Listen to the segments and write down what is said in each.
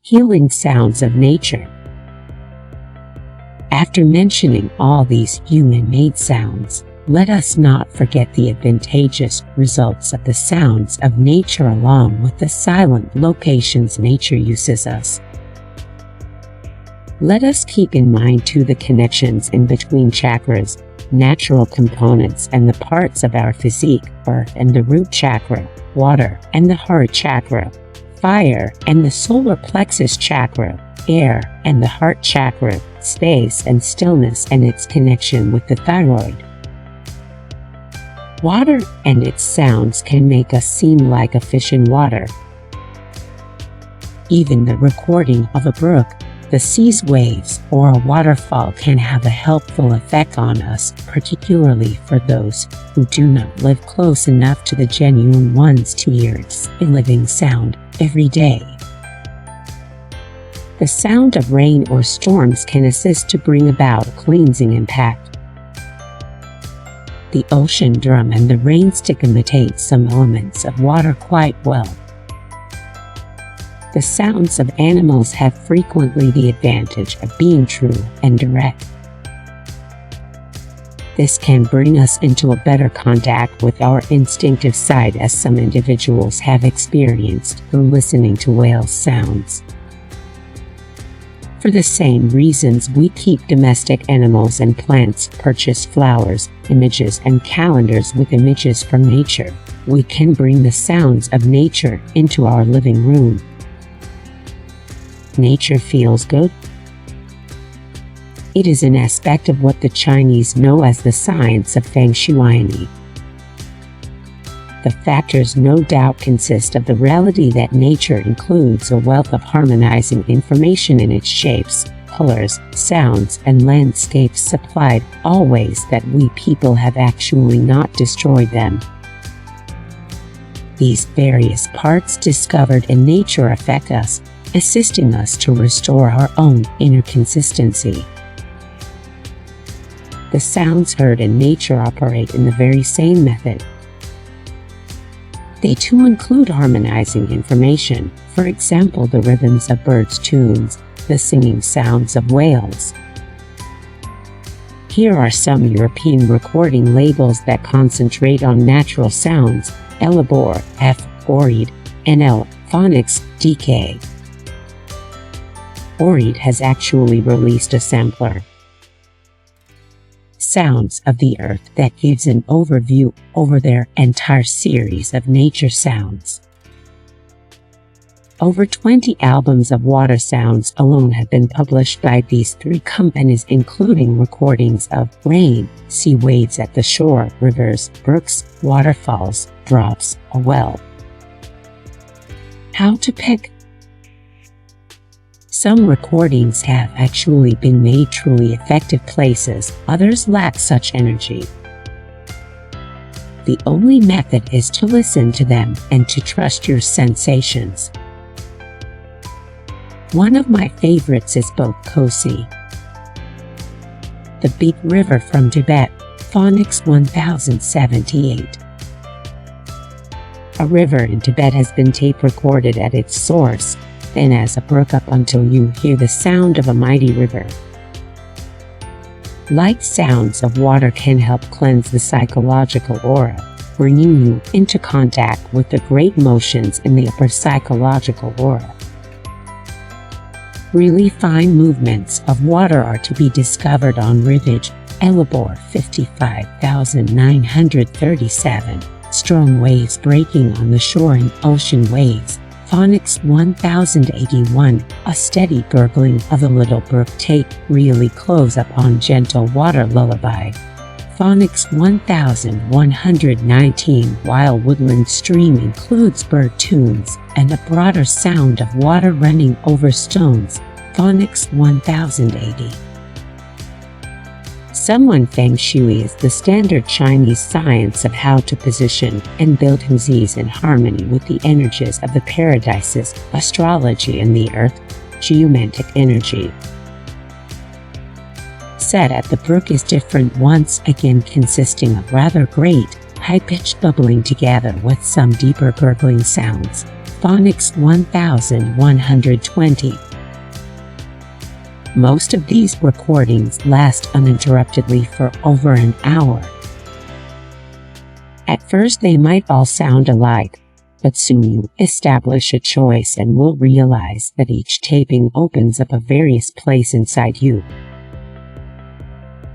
healing sounds of nature. After mentioning all these human-made sounds, let us not forget the advantageous results of the sounds of nature along with the silent locations nature uses us. Let us keep in mind too the connections in between chakras, natural components and the parts of our physique, earth and the root chakra, water and the heart chakra, fire and the solar plexus chakra, air and the heart chakra, space and stillness and its connection with the thyroid. Water and its sounds can make us seem like a fish in water. Even the recording of a brook, the sea's waves, or a waterfall can have a helpful effect on us, particularly for those who do not live close enough to the genuine ones to hear a living sound every day. The sound of rain or storms can assist to bring about a cleansing impact. The ocean drum and the rain stick imitate some elements of water quite well. The sounds of animals have frequently the advantage of being true and direct. This can bring us into a better contact with our instinctive side, as some individuals have experienced through listening to whale sounds. For the same reasons we keep domestic animals and plants, purchase flowers, images and calendars with images from nature, we can bring the sounds of nature into our living room. Nature feels good. It is an aspect of what the Chinese know as the science of Feng Shui. The factors no doubt consist of the reality that nature includes a wealth of harmonizing information in its shapes, colors, sounds, and landscapes supplied always that we people have actually not destroyed them. These various parts discovered in nature affect us, assisting us to restore our own inner consistency. The sounds heard in nature operate in the very same method. They too include harmonizing information, for example the rhythms of birds' tunes, the singing sounds of whales. Here are some European recording labels that concentrate on natural sounds: Elabor, F. Oread, NL, Phonics, DK. Oread has actually released a sampler, Sounds of the Earth, that gives an overview over their entire series of nature sounds. Over 20 albums of water sounds alone have been published by these three companies, including recordings of rain, sea waves at the shore, rivers, brooks, waterfalls, drops, a well. How to pick? Some recordings have actually been made truly effective places, others lack such energy. The only method is to listen to them and to trust your sensations. One of my favorites is both Kosi, the Beat River from Tibet, Phonics 1078. A river in Tibet has been tape recorded at its source, then as a brook up until you hear the sound of a mighty river. Light sounds of water can help cleanse the psychological aura, bringing you into contact with the great motions in the upper psychological aura. Really fine movements of water are to be discovered on Rivage, Elabor 55937, strong waves breaking on the shore and ocean waves, Phonics 1081, a steady gurgling of a little brook tape really close up on gentle water lullaby, Phonics 1119, while woodland stream includes bird tunes and a broader sound of water running over stones, Phonics 1080. Someone Feng Shui is the standard Chinese science of how to position and build houses in harmony with the energies of the paradises, astrology and the earth, geomantic energy. Set at the brook is different, once again consisting of rather great, high-pitched bubbling together with some deeper gurgling sounds, Phonics 1120. Most of these recordings last uninterruptedly for over an hour. At first they might all sound alike, but soon you establish a choice and will realize that each taping opens up a various place inside you.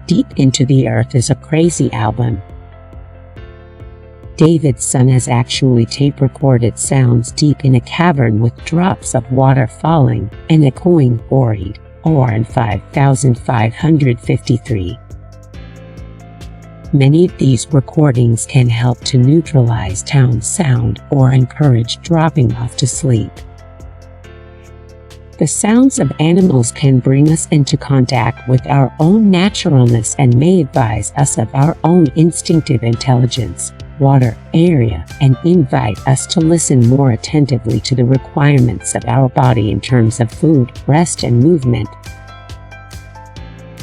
Deep Into the Earth is a crazy album. David's son has actually tape-recorded sounds deep in a cavern with drops of water falling and echoing buried, or in 5553. Many of these recordings can help to neutralize town sound or encourage dropping off to sleep. The sounds of animals can bring us into contact with our own naturalness and may advise us of our own instinctive intelligence, water, area, and invite us to listen more attentively to the requirements of our body in terms of food, rest, and movement.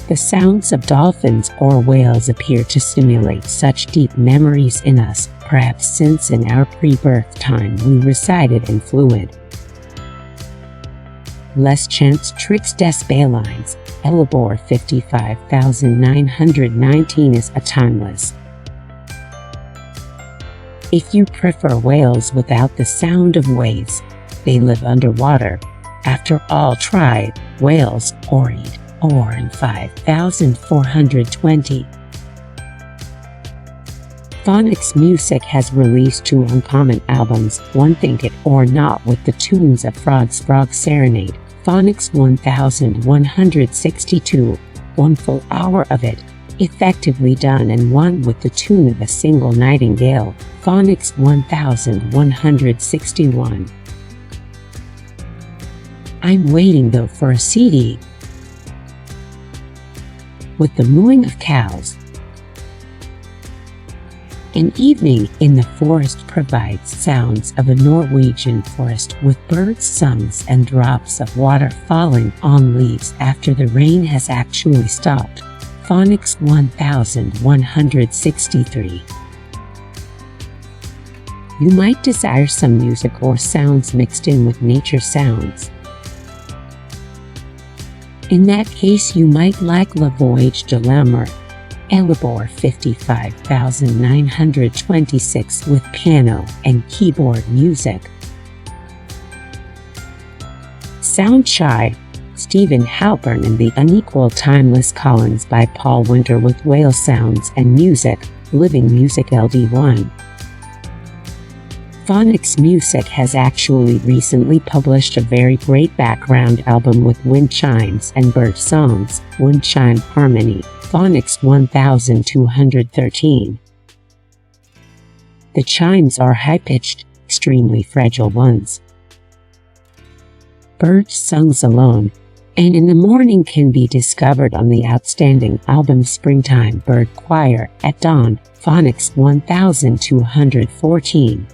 The sounds of dolphins or whales appear to stimulate such deep memories in us, perhaps since in our pre-birth time we resided in fluid. Les Chants Tricks des Baleines, Elabor 55919 is a timeless. If you prefer whales without the sound of waves, they live underwater. After all, try whales Oread, or in 5420. Phonics Music has released 2 uncommon albums, One Think It or Not, with the tunes of Frog's Frog Serenade, Phonics 1162, 1 full hour of it, effectively done, and one with the tune of a single nightingale, Phonics 1161. I'm waiting though for a CD. With the mooing of cows. An evening in the forest provides sounds of a Norwegian forest with birds' songs and drops of water falling on leaves after the rain has actually stopped. Phonics 1163. You might desire some music or sounds mixed in with nature sounds. In that case, you might like La Voyage de l'Amour, Elabor 55926 with piano and keyboard music. Sound Shy, Stephen Halpern and the Unequal Timeless Collins by Paul Winter with whale sounds and music, Living Music LD1. Phonics Music has actually recently published a very great background album with wind chimes and bird songs, Wind Chime Harmony, Phonics 1213. The chimes are high-pitched, extremely fragile ones. Birds songs alone, and in the morning can be discovered on the outstanding album Springtime Bird Choir at Dawn, Phonics 1214.